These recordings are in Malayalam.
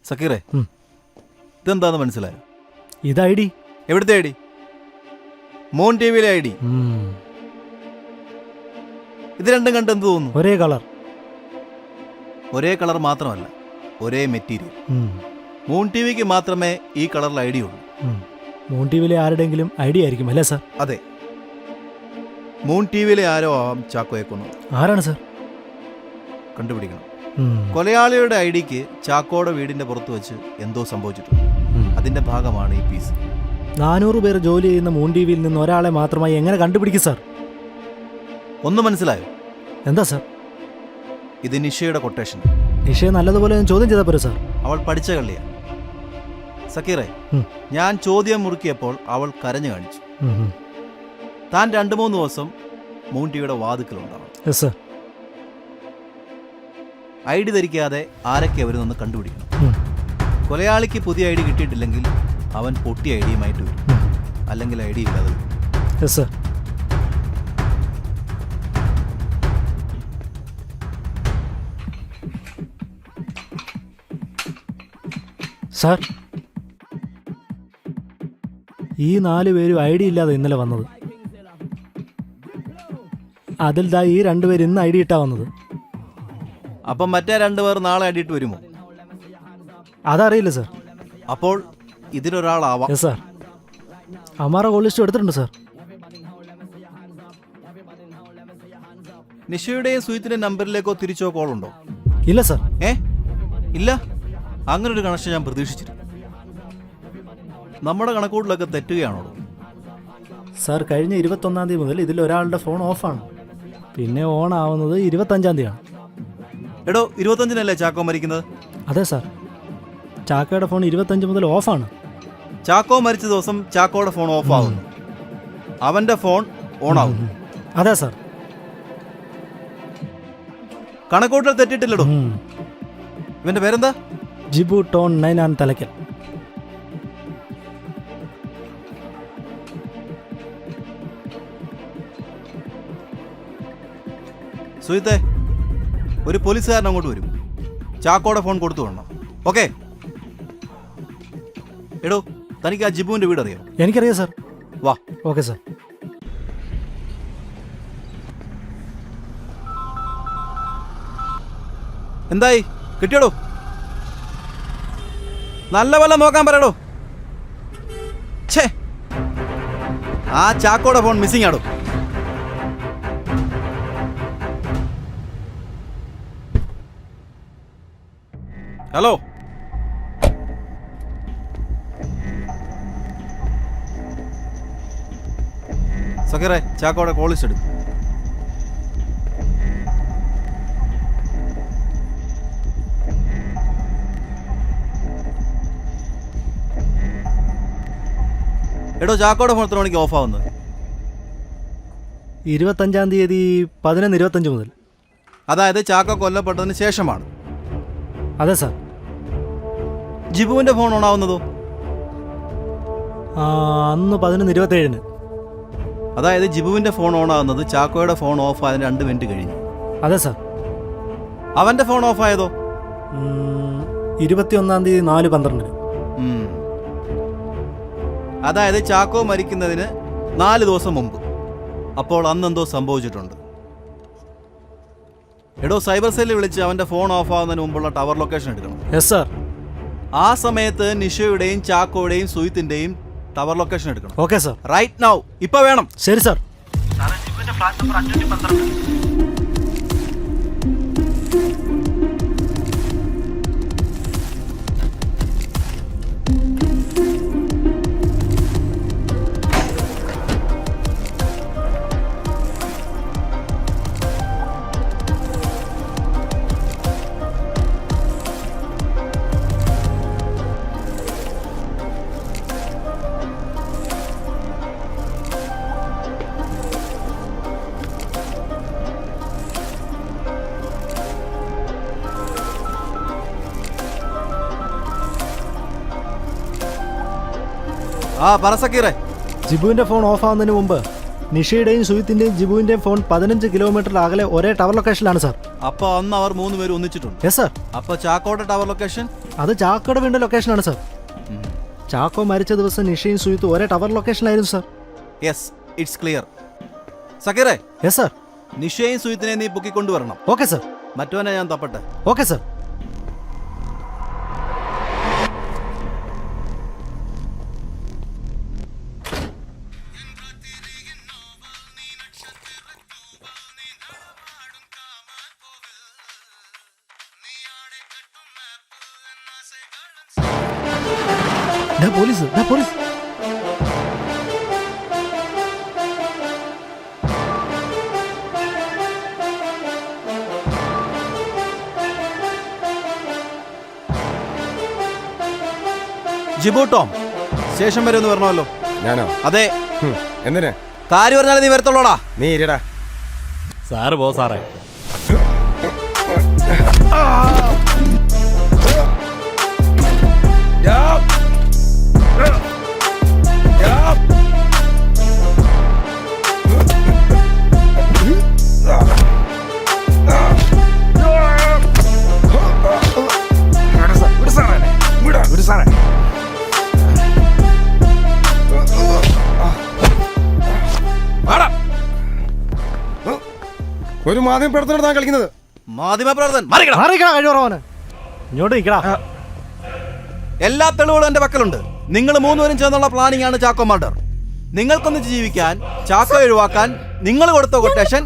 സക്കീറേ, ഇതെന്താന്ന് മനസ്സിലായോ? ഇത് ഐ ഡി. എവിടുത്തെ ഐ ഡി? മോൻ ടി വിയിലെ ഐ ഡി. ഇത് രണ്ടും കണ്ട് എന്ത് തോന്നുന്നു? ഒരേ കളർ. ഒരേ കളർ മാത്രമല്ല, ഒരേ മെറ്റീരിയൽ. മൂൺ ടി വിക്ക് മാത്രമേ ഈ കളറിൽ ഐ ഡി ഉള്ളൂ. മൂൺ ടി വിയിലെ ആരുടെങ്കിലും ഐ ഡി ആയിരിക്കും അല്ലേ സാർ? അതെ, മൂൺ ടി വിയിലെ ആരോ ആവാം ചാക്കോയെ കൊന്നത്. ആരാണ് സാർ? കണ്ടുപിടിക്കണം. കൊലയാളിയുടെ ഐ ഡിക്ക് ചാക്കോയുടെ വീടിന്റെ പുറത്ത് വെച്ച് എന്തോ സംഭവിച്ചിട്ടുണ്ട്. അതിന്റെ ഭാഗമാണ് ഈ പീസ്. 400 പേർ ജോലി ചെയ്യുന്ന മൂൺ ടി വിയിൽ നിന്ന് ഒരാളെ മാത്രമായി എങ്ങനെ കണ്ടുപിടിക്കും സാർ? ഒന്ന് മനസ്സിലായോ? എന്താ സാർ? ഇത് നിഷയുടെ കൊട്ടേഷൻ. നിഷയെ നല്ലതുപോലെ ചോദ്യം ചെയ്താൽ പോരെ സാർ? അവൾ പഠിച്ച കള്ളിയാ. സക്കീറേ, ഞാൻ ചോദ്യം മുറുക്കിയപ്പോൾ അവൾ കരഞ്ഞു കാണിച്ചു. താൻ 2-3 ദിവസം മൂൺ ടിവിയുടെ വാതുക്കലുണ്ടാവും. ഐ ഡി ധരിക്കാതെ ആരൊക്കെ അവരെന്നൊന്ന് കണ്ടുപിടിക്കണം. കൊലയാളിക്ക് പുതിയ ഐ ഡി കിട്ടിയിട്ടില്ലെങ്കിൽ അവൻ പൊട്ടിയ ഐ ഡിയുമായിട്ട് വരും, അല്ലെങ്കിൽ ഐ ഡി ഇല്ലാതെ വരും. സാർ, ഈ 4 പേരും ഐ ഡി ഇല്ലാതെ ഇന്നലെ വന്നത്. അതിൽ ദാ ഈ 2 പേര് ഇന്ന് ഐ ഡി ഇട്ടാ വന്നത്. അപ്പം മറ്റേ 2 പേർ നാളെ ഐ ഡി ഇട്ട് വരുമോ? അതറിയില്ല സാർ. അപ്പോൾ ഇതിലൊരാളാവാം. സാർ, അമാറ കോൾ ലിസ്റ്റ് എടുത്തിട്ടുണ്ട് സാർ. നിഷയുടെയും സുഹിത്തിന്റെ നമ്പറിലേക്കോ തിരിച്ചോ കോൾ ഉണ്ടോ? ഇല്ല സാർ. ഇല്ല. അങ്ങനൊരു കണക്ഷൻ ഞാൻ പ്രതീക്ഷിച്ചിരുന്നു. നമ്മുടെ കണക്കൂട്ടിലൊക്കെ തെറ്റുകയാണോ? സാർ, കഴിഞ്ഞ 21-ാം തീയതി മുതൽ ഇതിൽ ഒരാളുടെ ഫോൺ ഓഫാണ്. പിന്നെ ഓൺ ആവുന്നത് 25-ാം തീയതിയാണ്. എടോ, 25-നല്ലേ ചാക്കോ മരിക്കുന്നത്? അതെ സാർ, ചാക്കോയുടെ ഫോൺ 25 മുതൽ ഓഫാണ്. ചാക്കോ മരിച്ച ദിവസം ചാക്കോയുടെ ഫോൺ ഓഫ് ആകുന്നു, അവന്റെ ഫോൺ ഓൺ ആകുന്നു. അതെ സാർ. കണക്കൂട്ടൽ തെറ്റിട്ടില്ലടോ. ഇവന്റെ പേരെന്താ? ജിബു ടോൺ 9 തലയ്ക്കൽ. സുഹിത്തെ, ഒരു പോലീസുകാരൻ അങ്ങോട്ട് വരും. ചാക്കോയുടെ ഫോൺ കൊടുത്തു വേണം. ഓക്കെ? എടോ, തനിക്ക് ആ ജിബുവിന്റെ വീട് അറിയാം? എനിക്കറിയാം സാർ. വാ. Okay sir. എന്തായി? കിട്ടിയടോ? നല്ല പോലെ നോക്കാൻ പറയടോ. ഛേ, ആ ചാക്കോയുടെ ഫോൺ മിസ്സിംഗ് ആടോ. ഹലോ, സക്കീറേ, ചാക്കോയുടെ കോൾ ലിസ്റ്റ് എടുക്കും. എടോ, ചാക്കോയുടെ ഫോൺ എത്ര മണിക്ക് ഓഫ് ആവുന്നത്? 25-ാം തീയതി 11:25 മുതൽ. അതായത് ചാക്കോ കൊല്ലപ്പെട്ടതിന് ശേഷമാണ്. അതെ സാർ. ജിബുവിന്റെ ഫോൺ ഓൺ ആവുന്നതോ? അന്ന് 11:27. അതായത് ജിബുവിന്റെ ഫോൺ ഓൺ ആവുന്നത് ചാക്കോയുടെ ഫോൺ ഓഫ് ആയതിന് 2 മിനിറ്റ് കഴിഞ്ഞു. അതെ സാർ. അവന്റെ ഫോൺ ഓഫ് ആയതോ? 21-ാം തീയതി 4:12. അതായത് ചാക്കോ മരിക്കുന്നതിന് 4 ദിവസം മുമ്പ്. അപ്പോൾ അന്നെന്തോ സംഭവിച്ചിട്ടുണ്ട്. എടോ, സൈബർ സെല്ലിൽ വിളിച്ച് അവന്റെ ഫോൺ ഓഫ് ആവുന്നതിന് മുമ്പുള്ള ടവർ ലൊക്കേഷൻ എടുക്കണം. Yes sir. ആ സമയത്ത് നിഷയുടെയും ചാക്കോയുടെയും സുഹിത്തിന്റെയും ടവർ ലൊക്കേഷൻ എടുക്കണം. Okay sir. റൈറ്റ് നൗ, ഇപ്പൊ വേണം. ശരി സാർ. ആ, പറ സക്കീറേ. ജിബുവിന്റെ ഫോൺ ഓഫ് ആവുന്നതിന് മുമ്പ് നിഷയുടെയും സുഹിത്തിന്റെയും ജിബുവിന്റെയും ഫോൺ 15 കിലോമീറ്റർ അകലെ ഒരേ ടവർ ലൊക്കേഷനിലാണ് സാർ. അപ്പൊ അന്ന് അവർ 3 പേരും ഒന്നിച്ചിട്ടുണ്ട്. Yes sir. അപ്പൊ ചാക്കോയുടെ ടവർ ലൊക്കേഷൻ? അത് ചാക്കോയുടെ വീടിന്റെ ലൊക്കേഷനാണ് സാർ. ചാക്കോ മരിച്ച ദിവസം നിഷയും സുഹിത്തും ഒരേ ടവർ ലൊക്കേഷനിലായിരുന്നു സാർ. Yes, it's clear. സക്കീറേ. Yes sir. നിഷയും സുഹിത്തിനെ നീ പൊക്കിക്കൊണ്ടുവരണം. Okay sir. മറ്റവനെ ഞാൻ തപ്പട്ടെ. Okay sir. Police police. Jibu Tom station വരെ ഒന്ന് വരണമല്ലോ. ഞാനോ? അതെ. എന്തിനാ? കാര്യം പറഞ്ഞാലേ നീ വരത്തുള്ളൂടാ. നീ ഇരിടാ. സാറ് പോ സാറേ. ഒരു മാധ്യമ പ്രവർത്തനം കളിക്കുന്നത്. മാധ്യമ പ്രവർത്തകൻ ഇങ്ങോട്ട് നിൽക്കടാ. എല്ലാ തെളിവുകളും എന്റെ പക്കലുണ്ട്. നിങ്ങൾ 3 പേരും ചേർന്നുള്ള പ്ലാനിംഗ് ആണ് ചാക്കോ മർഡർ. നിങ്ങൾക്കൊന്നിച്ച് ജീവിക്കാൻ, ചാക്കോ ഒഴിവാക്കാൻ നിങ്ങൾ കൊടുത്ത കൊട്ടേഷൻ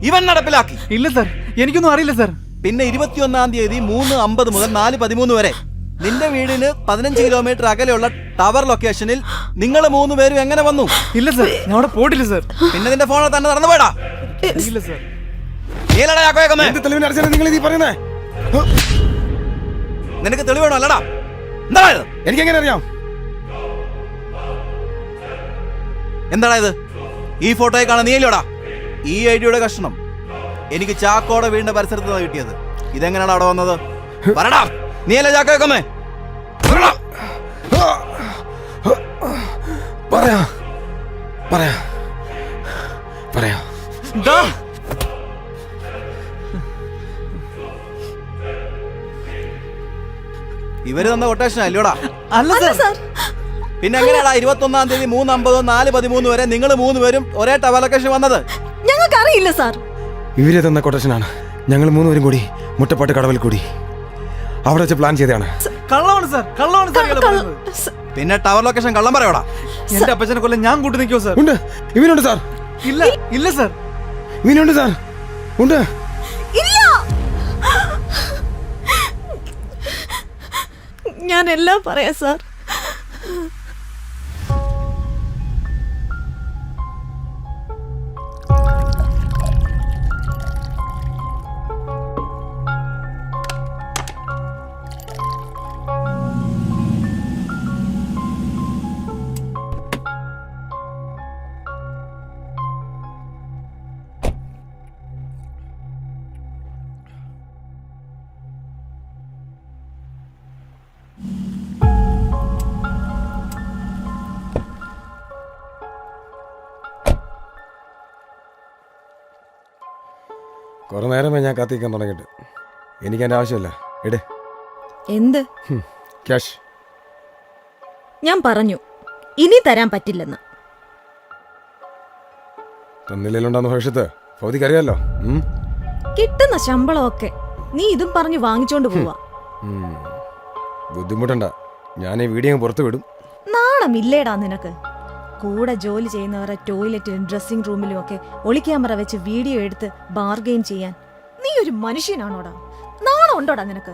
ഇവൻ നടപ്പിലാക്കി. ഇല്ല സാർ, എനിക്കൊന്നും അറിയില്ല സാർ. പിന്നെ 21-ാം തീയതി 3:50 മുതൽ 4:13 വരെ നിന്റെ വീടിന് 15 കിലോമീറ്റർ അകലെയുള്ള ടവർ ലൊക്കേഷനിൽ നിങ്ങൾ 3 പേരും എങ്ങനെ വന്നു? ഇല്ല സാർ, ഞാൻ അവിടെ പോയിട്ടില്ല സാർ. പിന്നെ നിന്റെ ഫോണിൽ തന്നെ നടന്നു പോയടാ. ഇല്ല സാർ. നിനക്ക് തെളിവേണോ? അല്ലടാ, എന്താ ഇത്? എനിക്കെങ്ങനെ അറിയാം? എന്താടാ ഇത്? ഈ ഫോട്ടോയെ കാണാൻ നീയല്ലോടാ ഈ ഐഡിയുടെ കഷ്ണം. എനിക്ക് ചാക്കോടെ വീടിന്റെ പരിസരത്ത് നിന്ന് കിട്ടിയത്. ഇതെങ്ങനെയാണ് അവിടെ വന്നത്? പറടാ, നീയല്ലേ ചാക്കോ വെക്കുന്നേ? പറയാ പറയാ പറയാ. ഇവര് തന്ന കൊട്ടേഷൻ അല്ലോടാ? അല്ല സാർ. പിന്നെ എങ്ങനെയാടാ 21-ാം തീയതി 3:50 4:13 വരെ നിങ്ങൾ 3 പേരും ഒരേ ടവർ ലൊക്കേഷൻ വന്നത്? ഞങ്ങൾക്ക് അറിയില്ല സാർ. ഇവരെ തന്ന കൊട്ടേഷനാണ്. ഞങ്ങൾ 3 പേരും കൂടി മുട്ടപ്പാട്ട് കടവിൽ കൂടി അവിടെ വെച്ച് പ്ലാൻ ചെയ്തതാണ്. കള്ളമാണ് സാർ, കള്ളമാണ് സാർ. പിന്നെ ടവർ ലൊക്കേഷൻ കള്ളം പറയോടാ? എന്റെ അപ്പച്ചനെ കൊല്ലം ഞാൻ കൂട്ടി നിൽക്കുമോ സാർ? ഉണ്ട്, ഇവനുണ്ട് സാർ. ഇല്ല ഇല്ല സാർ. ഇവനുണ്ട് സാർ, ഉണ്ട്. ഇല്ല, ഞാൻ എല്ലാം പറയാം സാർ. കുറെ നേരമേ ഞാൻ കാത്തിരിക്കാൻ തുടങ്ങിയിട്ട്. എനിക്ക് എൻ്റെ ആവശ്യമില്ല. ഇടേ. എന്ത്? ക്യാഷ്. ഞാൻ പറഞ്ഞു ഇനി തരാൻ പറ്റില്ലെന്ന്. തന്നില്ലുണ്ടാകുന്ന ഭവിഷ്യത്ത് ഫൗദിക്കറിയാലോ. കിട്ടുന്ന ശമ്പളമൊക്കെ നീ ഇതും പറഞ്ഞു വാങ്ങിച്ചോണ്ട് പോവാ. ബുദ്ധിമുട്ടണ്ട, ഞാൻ ഈ വീഡിയോ പുറത്തു വിടും. നാണമില്ലേടാ നിനക്ക്? കൂടെ ജോലി ചെയ്യുന്നവരെ ടോയ്ലറ്റിലും ഡ്രസ്സിംഗ് റൂമിലും ഒക്കെ ഒളിക്യാമറ വെച്ച് വീഡിയോ എടുത്ത് ബാർഗെയിൻ ചെയ്യാൻ നീ ഒരു മനുഷ്യനാണോടാ? നാണം ഉണ്ടോടാ നിനക്ക്?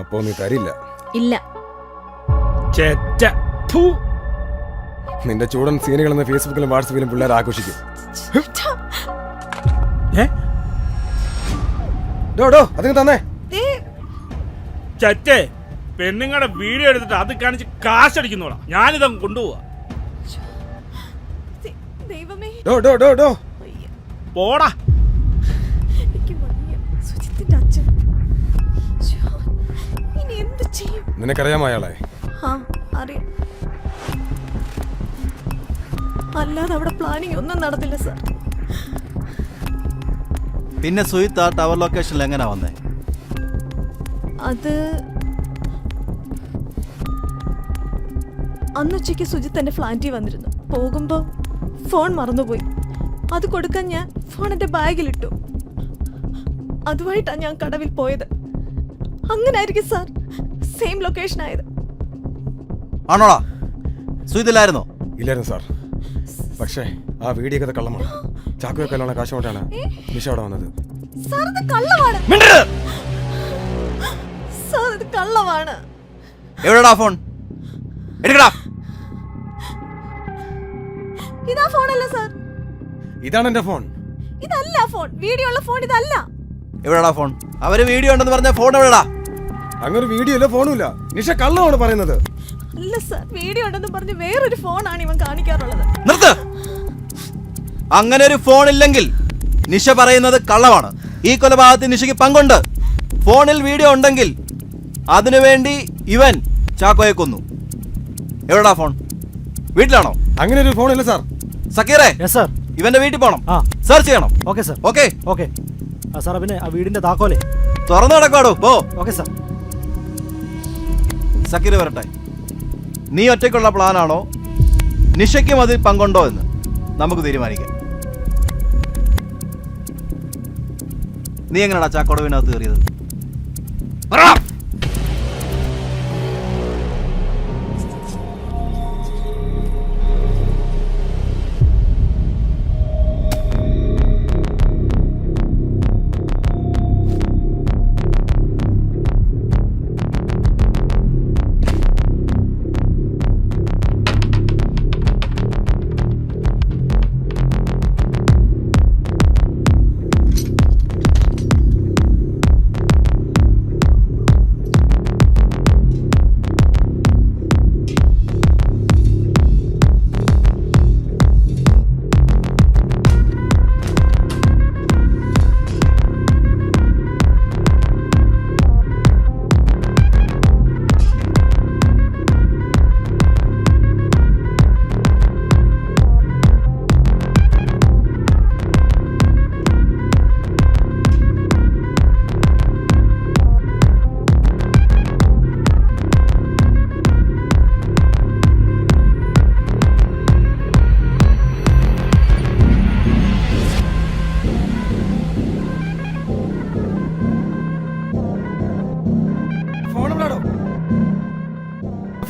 അപ്പോ നീ തരില്ല? ഇല്ല. നിന്റെ ചൂടൻ സീനുകളെന്ന് ഫേസ്ബുക്കിലും വാട്സപ്പിലും പിള്ളേർ ആഘോഷിക്കും. അതിന് തന്നെ ചറ്റേ പെണ്ണുങ്ങളുടെ വീഡിയോ എടുത്തിട്ട് അത് കാണിച്ച് കാശടിക്കുന്നോടാ. ഞാനിതങ്ങ് കൊണ്ടുപോവാ. ദൈവമേ, പോടാ. നിനക്കറിയാമോ അയാളെ? അല്ലാതെ അവിടെ പ്ലാനിങ് ഒന്നും നടന്നില്ല സാർ. പിന്നെ സുഹിത്ത് ആ ടവർ ലൊക്കേഷനിൽ എങ്ങനെയാ വന്നേ? അത് അന്നുച്ചയ്ക്ക് സുജിത്ത് എൻ്റെ ഫ്ലാറ്റിൽ വന്നിരുന്നു. പോകുമ്പോൾ ഫോൺ മറന്നുപോയി. അത് കൊടുക്കാൻ ഞാൻ ഫോൺ എൻ്റെ ബാഗിലിട്ടു. അതുമായിട്ടാണ് ഞാൻ കടവിൽ പോയത്. അങ്ങനെ ആയിരിക്കും സാർ സെയിം ലൊക്കേഷൻ ആയത്. ആണോടാ? സുഹിത്തില്ലായിരുന്നോ? ഇല്ലായിരുന്നു സാർ. പക്ഷേ ആ വീഡിയോ ഒക്കെ കള്ളമാണ്. ചാക്കോയെ കല്ലാണ് കാശുമായിട്ടാണ് നിഷ അവിടെ വന്നത്. സാർ ഇത് കള്ളമാണ്. സാർ ഇത് കള്ളമാണ്. എവിടെടാ ഫോൺ? എടുക്കടാ. ഇതാ ഫോണല്ല സാർ. ഇതാണ് എന്റെ ഫോൺ. ഇതല്ല ഫോൺ. വീഡിയോ ഉള്ള ഫോൺ ഇതല്ല. എവിടെടാ ഫോൺ? അവര് വീഡിയോ ഉണ്ടെന്ന് പറഞ്ഞ ഫോൺ എവിടെടാ? അങ്ങനെ വീഡിയോ ഇല്ല, ഫോണും ഇല്ല. നിഷ കള്ളമാണ് പറയുന്നത്. അല്ല സാർ, വീഡിയോ ഉണ്ടെന്ന് പറഞ്ഞ് വേറൊരു ഫോണാണ് ഇവൻ കാണിക്കാറുള്ളത്. നിർത്ത്. അങ്ങനെ ഒരു ഫോൺ ഇല്ലെങ്കിൽ നിഷ പറയുന്നത് കള്ളമാണ്. ഈ കൊലപാതകത്തിൽ നിഷയ്ക്ക് പങ്കുണ്ട്. ഫോണിൽ വീഡിയോ ഉണ്ടെങ്കിൽ അതിനുവേണ്ടി ഇവൻ ചാക്കോയെ കൊന്നു. എവിടെടാ ഫോൺ? വീട്ടിലാണോ? അങ്ങനെ ഒരു ഫോൺ ഇല്ല സാർ. സക്കീറേ, yes sir. ഇവന്റെ വീട്ടിൽ പോണം. ആ. സെർച്ച് ചെയ്യണം. Okay sir. ഓക്കെ? ഓക്കെ. ആ സാർ, പിന്നെ ആ വീടിന്റെ താക്കോലേ? തുറന്നു കിടക്കാടോ. പോ. Okay sir. സക്കീർ വരട്ടെ. നീ ഒറ്റയ്ക്കുള്ള പ്ലാനാണോ നിഷയ്ക്കും അതിൽ പങ്കുണ്ടോ എന്ന് നമുക്ക് തീരുമാനിക്കാം. നീ എങ്ങനെയാടാ ചാക്കോടെ വീണകത്ത് കയറിയത്?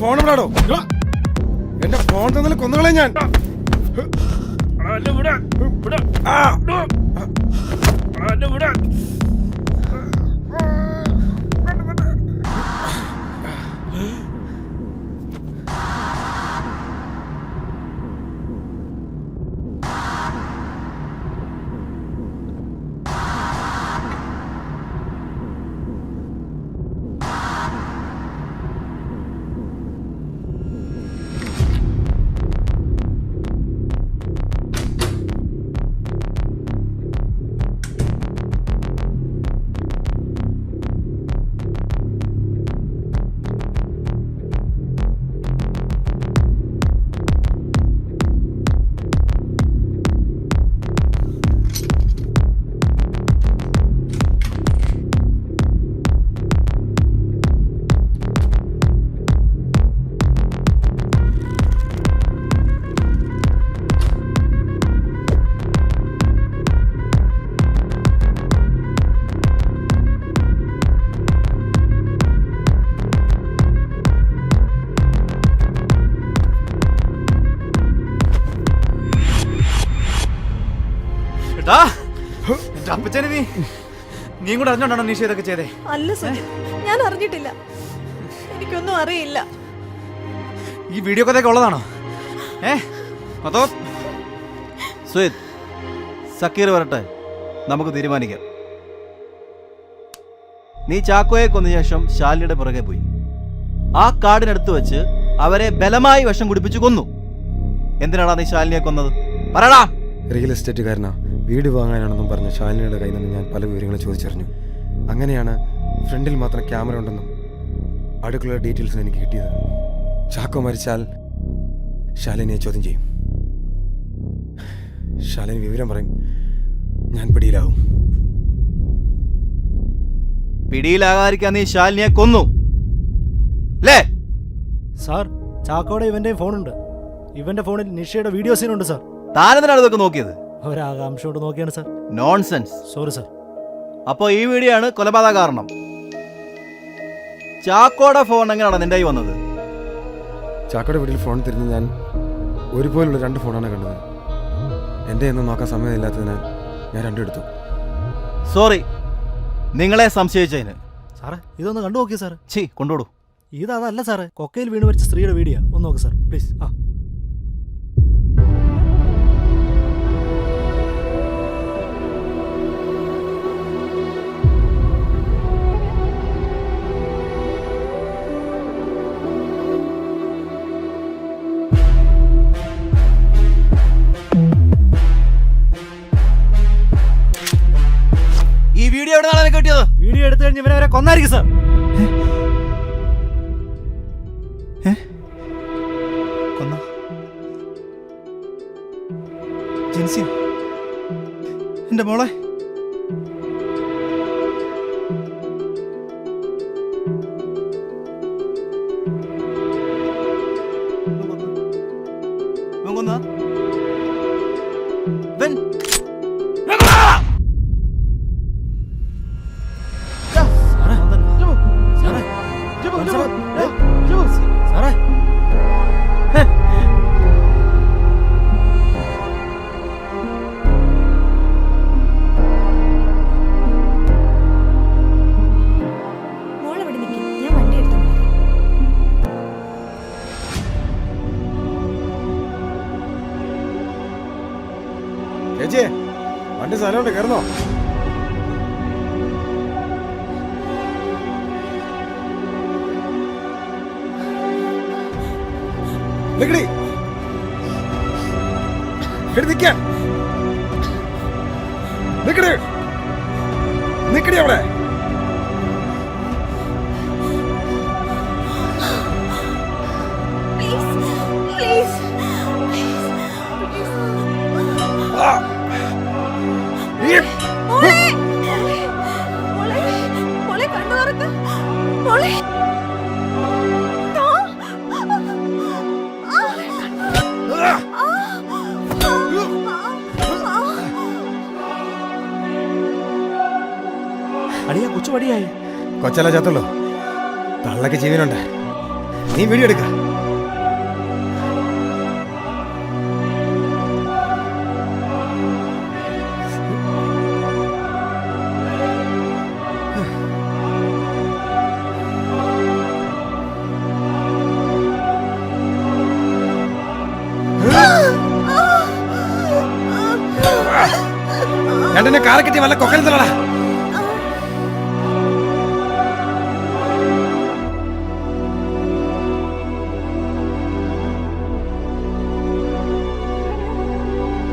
ഫോൺ എവിടാടോ? എന്റെ ഫോൺ തന്നിൽ കൊന്നുകളെ ഞാൻ. എന്റെ അപ്പച്ചനെ നീ കൂടെ അറിഞ്ഞോണ്ടാണോ നിഷ ഇതൊക്കെ ചെയ്തേ? അല്ല സുജിത്ത്, ഞാൻ അറിഞ്ഞിട്ടില്ല. എനിക്കൊന്നും അറിയില്ല. ഈ വീഡിയോ കഥയൊക്കെ ഉള്ളതാണോ? അതോ? സുഹിത്ത്, സക്കീർ വരട്ടെ, നമുക്ക് തീരുമാനിക്കാം. നീ ചാക്കോയെ കൊന്ന ശേഷം ശാലിനിയുടെ പുറകെ പോയി. ആ കാടിനടുത്ത് വെച്ച് അവരെ ബലമായി വിഷം കുടിപ്പിച്ചു കൊന്നു. എന്തിനാടാ നീ ശാലിനിയെ കൊന്നത്? പറയടാ. റിയൽ എസ്റ്റേറ്റുകാരനാ, വീട് വാങ്ങാനാണെന്നും പറഞ്ഞ് ശാലിനിയുടെ കയ്യിൽ നിന്ന് ഞാൻ പല വിവരങ്ങളും ചോദിച്ചറിഞ്ഞു. അങ്ങനെയാണ് ഫ്രണ്ടിൽ മാത്രം ക്യാമറ ഉണ്ടെന്നും അടുക്കള ഡീറ്റെയിൽസ് എനിക്ക് കിട്ടിയത്. ചാക്കോ മരിച്ചാൽ ശാലിനിയെ ചോദ്യം ചെയ്യും. ശാലിനി വിവരം പറയും, ഞാൻ പിടിയിലാവും. പിടിയിലാകാതിരിക്കാൻ നീ ശാലിനിയെ കൊന്നു അല്ലേ? സാർ ചാക്കോടെ ഇവന്റെയും ഫോണുണ്ട്. ഇവന്റെ ഫോണിൽ നിഷയുടെ വീഡിയോ സീനുണ്ട് സാർ. താനെന്തിനാണ് ഇതൊക്കെ നോക്കിയത്? ഒരാകാംക്ഷ കൊണ്ട് നോക്കിയാണ് സാർ. നോൺസെൻസ്. Sorry sir. അപ്പോൾ ഈ വീഡിയോ ആണ് കൊലപാതക കാരണം. ചാക്കോടെ ഫോൺ എങ്ങനെയാണ് നിന്റെ കൈ വന്നത്? ചാക്കോയുടെ വീട്ടിൽ ഫോൺ തിരിഞ്ഞ് ഞാൻ ഒരുപോലുള്ള 2 ഫോണാണ് കണ്ടത്. എൻ്റെ ഒന്നും നോക്കാൻ സമയമില്ലാത്തതിനാൽ ഞാൻ 2 എടുത്തു. സോറി നിങ്ങളെ സംശയിച്ചതിന്. സാറേ ഇതൊന്ന് കണ്ടു നോക്കിയ സാർ. ഛീ കൊണ്ടുപോടൂ. ഇതല്ല സാറേ, കൊക്കയിൽ വീണ് മരിച്ച സ്ത്രീയുടെ വീഡിയോ ഒന്ന് നോക്ക് സാർ പ്ലീസ്. ആ ഈ വീഡിയോ എവിടെ നിന്നാണ് കിട്ടിയത്? വീഡിയോ എടുത്തു കഴിഞ്ഞ് ഇവനെ വരെ കൊന്നായിരിക്കും സാർ. കൊന്ന ജിൻസി എന്റെ മോളെ. സാറേ മോളെവിടെ നിൽക്കും, ഞാൻ വണ്ടി എടുത്തു. ചേച്ചി വണ്ടി സ്ഥലമുണ്ട്, കയറുന്നോ? നിക്കടി അവിടെ. അടിയാ കൊച്ചു പടിയായി. കൊച്ചല്ല ചത്തുള്ളൂ, തള്ളക്ക് ജീവനുണ്ട്. നീ വീഡിയോ എടുക്ക. രണ്ടിനെ കാറക്കെറ്റി വല്ല കൊക്കൽ തള്ളടാ.